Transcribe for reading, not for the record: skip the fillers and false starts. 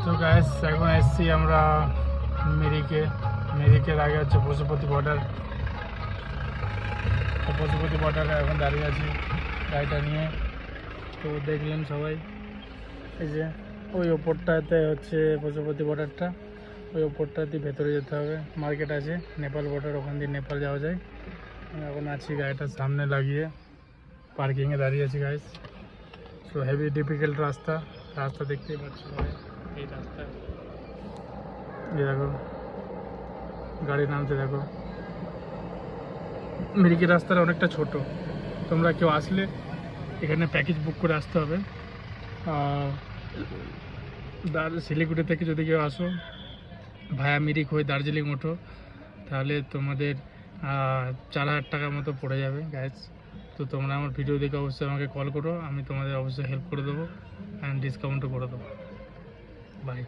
তো গাইস এখন এসছি আমরা মেরিকের আগে হচ্ছে পশুপতি বর্ডার। তো পশুপতি বর্ডারে এখন দাঁড়িয়ে আছি গাড়িটা নিয়ে। তো দেখলেন সবাই, এই যে ওই ওপরটাতে হচ্ছে পশুপতি বর্ডারটা, ওই ওপরটা দিয়ে ভেতরে যেতে হবে, মার্কেট আছে নেপাল বর্ডার, ওখান দিয়ে নেপাল যাওয়া যায়। আমি এখন আছি গাড়িটার সামনে লাগিয়ে পার্কিংয়ে দাঁড়িয়ে আছি গাইস। সো হেভি ডিফিকাল্ট রাস্তা দেখতেই পাচ্ছ সবাই। এই রাস্তা এই দেখো, গাড়ি নামতে দেখো। মেরিকের রাস্তাটা অনেকটা ছোট, তোমরা কেউ আসলে এখানে প্যাকেজ বুক করে আসতে হবে। শিলিগুড়ি থেকে যদি কেউ আসো ভায়া মিরিক হয়ে দার্জিলিং ওঠো, তাহলে তোমাদের 4,000 টাকার মতো পড়ে যাবে গাইজ। তো তোমরা আমার ভিডিও দেখে অবশ্যই আমাকে কল করো, আমি তোমাদের অবশ্যই হেল্প করে দেবো অ্যান্ড ডিসকাউন্টও করে দেবো। বাই।